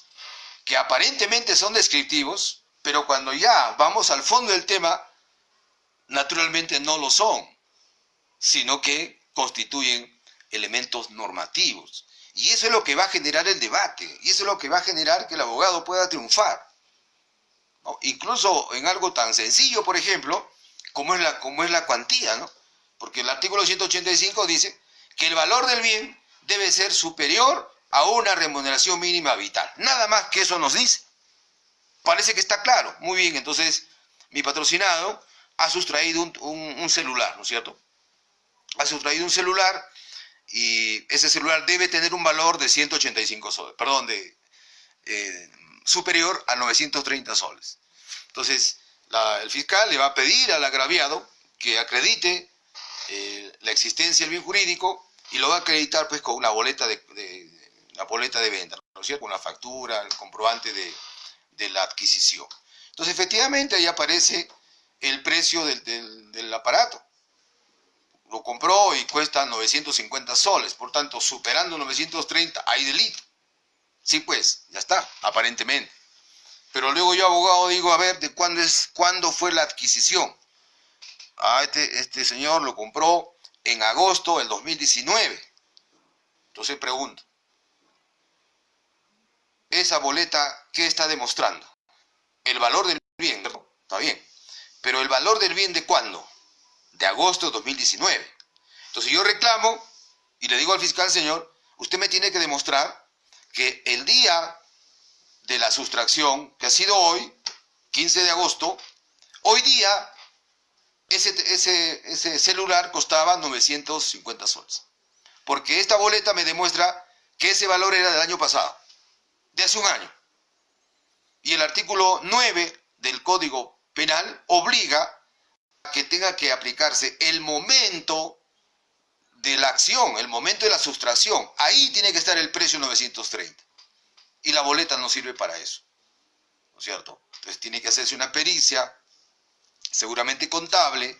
que aparentemente son descriptivos, pero cuando ya vamos al fondo del tema, naturalmente no lo son, sino que constituyen elementos normativos. Y eso es lo que va a generar el debate, y eso es lo que va a generar que el abogado pueda triunfar, ¿no? Incluso en algo tan sencillo, por ejemplo, como es la cuantía, ¿no? Porque el artículo 185 dice que el valor del bien debe ser superior a una remuneración mínima vital. Nada más que eso nos dice. Parece que está claro. Muy bien, entonces mi patrocinado ha sustraído un celular, ¿no es cierto? Ha sustraído un celular y ese celular debe tener un valor de 185 soles, perdón, superior a 930 soles. Entonces, el fiscal le va a pedir al agraviado que acredite la existencia del bien jurídico y lo va a acreditar pues con una boleta de venta, ¿no es cierto? Con la factura, el comprobante de la adquisición. Entonces, efectivamente, ahí aparece el precio del aparato. Lo compró y cuesta 950 soles, por tanto, superando 930, hay delito. Sí, pues, ya está, aparentemente. Pero luego yo, abogado, digo, a ver, ¿cuándo fue la adquisición? Este señor lo compró en agosto del 2019. Entonces pregunto, esa boleta, ¿qué está demostrando? El valor del bien, ¿no? Está bien. Pero ¿el valor del bien de cuándo? De agosto de 2019. Entonces yo reclamo y le digo al fiscal, señor, usted me tiene que demostrar que el día de la sustracción, que ha sido hoy, 15 de agosto, hoy día ese celular costaba 950 soles. Porque esta boleta me demuestra que ese valor era del año pasado, de hace un año. Y el artículo 9 del Código Penal obliga a que tenga que aplicarse el momento de la acción, el momento de la sustracción. Ahí tiene que estar el precio 930. Y la boleta no sirve para eso, ¿no es cierto? Entonces tiene que hacerse una pericia, seguramente contable,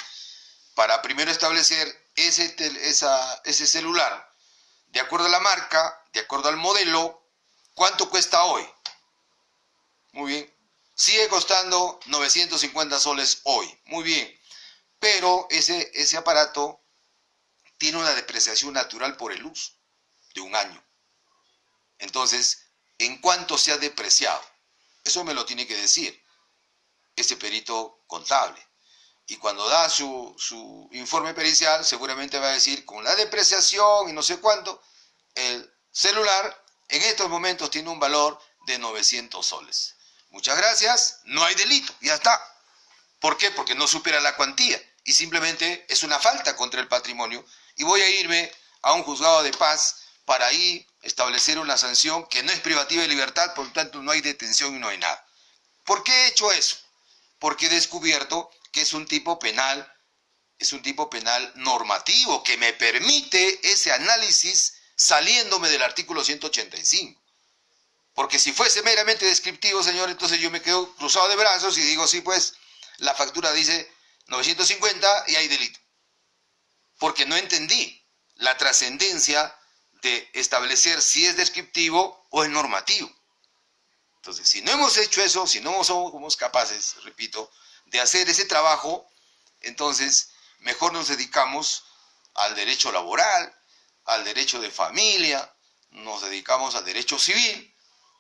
para primero establecer ese celular, de acuerdo a la marca, de acuerdo al modelo, ¿cuánto cuesta hoy? Muy bien. Sigue costando 950 soles hoy. Muy bien. Pero ese aparato tiene una depreciación natural por el uso de un año. Entonces, ¿en cuánto se ha depreciado? Eso me lo tiene que decir ese perito contable. Y cuando da su informe pericial, seguramente va a decir, con la depreciación y no sé cuánto, el celular en estos momentos tiene un valor de 900 soles. Muchas gracias, no hay delito, ya está. ¿Por qué? Porque no supera la cuantía. y simplemente es una falta contra el patrimonio y voy a irme a un juzgado de paz para ahí establecer una sanción que no es privativa de libertad, por lo tanto no hay detención y no hay nada. ¿Por qué he hecho eso? Porque he descubierto que es un tipo penal normativo que me permite ese análisis saliéndome del artículo 185. Porque si fuese meramente descriptivo, señor, entonces yo me quedo cruzado de brazos y digo, sí, pues, la factura dice 950 y hay delito. Porque no entendí la trascendencia de establecer si es descriptivo o es normativo. Entonces, si no hemos hecho eso, si no somos capaces, repito, de hacer ese trabajo, entonces mejor nos dedicamos al derecho laboral, al derecho de familia, nos dedicamos al derecho civil,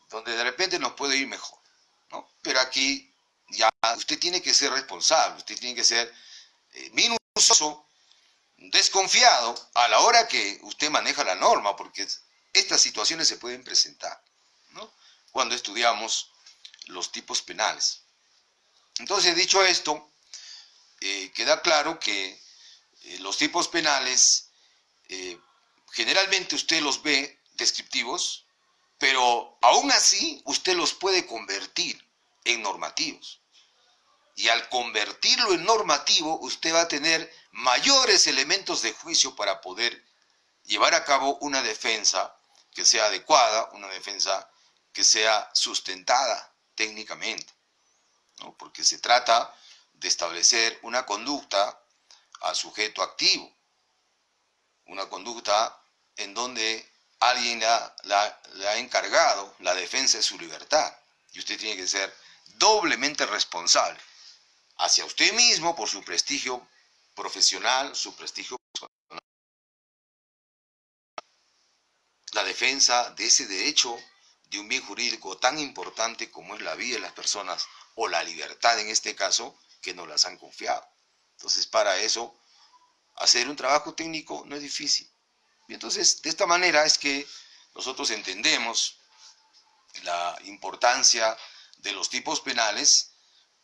donde de repente nos puede ir mejor, ¿no? Pero aquí ya usted tiene que ser responsable, usted tiene que ser minucioso, desconfiado a la hora que usted maneja la norma, porque estas situaciones se pueden presentar, ¿no? Cuando estudiamos los tipos penales. Entonces, dicho esto, queda claro que los tipos penales generalmente usted los ve descriptivos, pero aún así usted los puede convertir en normativos. Y al convertirlo en normativo, usted va a tener mayores elementos de juicio para poder llevar a cabo una defensa que sea adecuada, una defensa que sea sustentada técnicamente, ¿no? Porque se trata de establecer una conducta al sujeto activo, una conducta en donde alguien le ha encargado la defensa de su libertad y usted tiene que ser doblemente responsable hacia usted mismo por su prestigio profesional, su prestigio personal, la defensa de ese derecho de un bien jurídico tan importante como es la vida de las personas o la libertad en este caso que nos las han confiado. Entonces, para eso hacer un trabajo técnico no es difícil. Y entonces, de esta manera es que nosotros entendemos la importancia de los tipos penales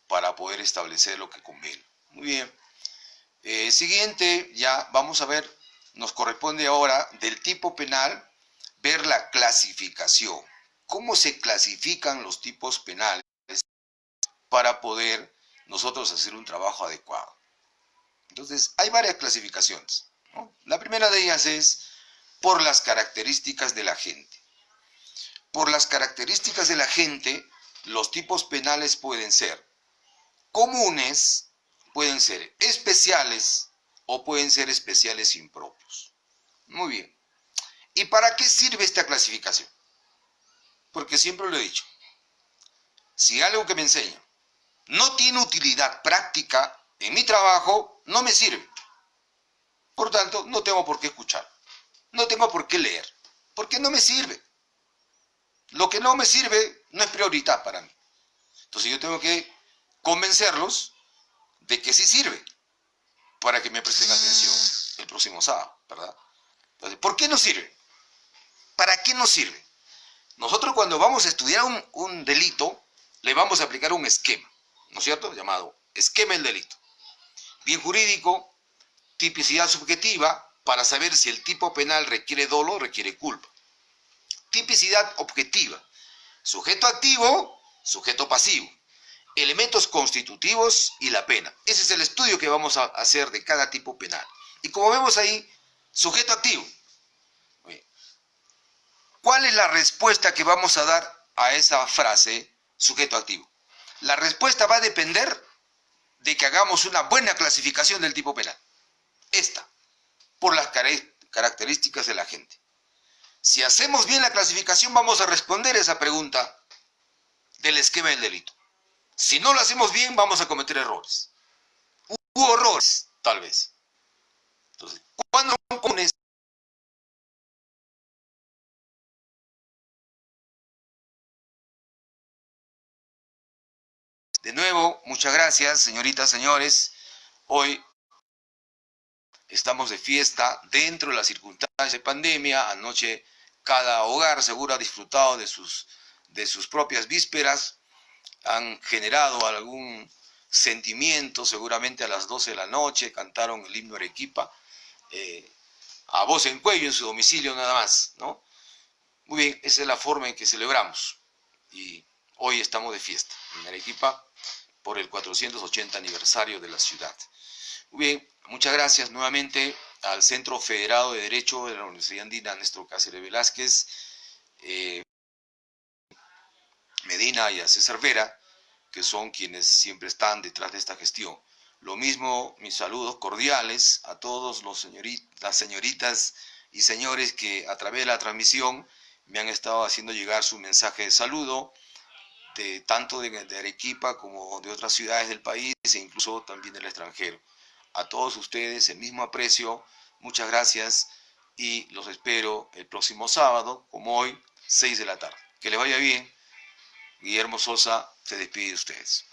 para poder establecer lo que conviene. Muy bien. Siguiente, ya vamos a ver, nos corresponde ahora del tipo penal ver la clasificación. ¿Cómo se clasifican los tipos penales para poder nosotros hacer un trabajo adecuado? Entonces, hay varias clasificaciones, ¿no? La primera de ellas es por las características de la gente. Por las características de la gente, los tipos penales pueden ser comunes, pueden ser especiales o pueden ser especiales impropios. Muy bien. ¿Y para qué sirve esta clasificación? Porque siempre lo he dicho. Si algo que me enseña no tiene utilidad práctica en mi trabajo, no me sirve. Por tanto, no tengo por qué escuchar. No tengo por qué leer. Porque no me sirve. Lo que no me sirve no es prioridad para mí. Entonces yo tengo que convencerlos de que sí sirve para que me presten atención el próximo sábado, ¿verdad? Entonces, ¿por qué no sirve? ¿Para qué nos sirve? Nosotros cuando vamos a estudiar un delito, le vamos a aplicar un esquema, ¿no es cierto? Llamado esquema del delito. Bien jurídico, tipicidad subjetiva, para saber si el tipo penal requiere dolo o requiere culpa. Tipicidad objetiva, sujeto activo, sujeto pasivo, elementos constitutivos y la pena. Ese es el estudio que vamos a hacer de cada tipo penal. Y como vemos ahí, sujeto activo. ¿Cuál es la respuesta que vamos a dar a esa frase, sujeto activo? La respuesta va a depender de que hagamos una buena clasificación del tipo penal. Esta, por las características de la gente. Si hacemos bien la clasificación, vamos a responder esa pregunta del esquema del delito. Si no lo hacemos bien, vamos a cometer errores. Hubo errores, tal vez. Entonces, ¿cuándo son comunes? De nuevo, muchas gracias, señoritas, señores. Hoy estamos de fiesta dentro de las circunstancias de pandemia. Anoche cada hogar seguro ha disfrutado de sus propias vísperas. Han generado algún sentimiento, seguramente a las 12 de la noche cantaron el himno Arequipa, a voz en cuello en su domicilio nada más, ¿no? Muy bien, esa es la forma en que celebramos. Y hoy estamos de fiesta en Arequipa por el 480 aniversario de la ciudad. Muy bien, muchas gracias nuevamente al Centro Federado de Derecho de la Universidad Andina Néstor Cáceres Velázquez, Medina y a César Vera, que son quienes siempre están detrás de esta gestión. Lo mismo, mis saludos cordiales a todos las señoritas y señores que a través de la transmisión me han estado haciendo llegar su mensaje de saludo, tanto de Arequipa como de otras ciudades del país e incluso también del extranjero. A todos ustedes el mismo aprecio, muchas gracias y los espero el próximo sábado, como hoy, 6 de la tarde. Que les vaya bien. Guillermo Sosa se despide de ustedes.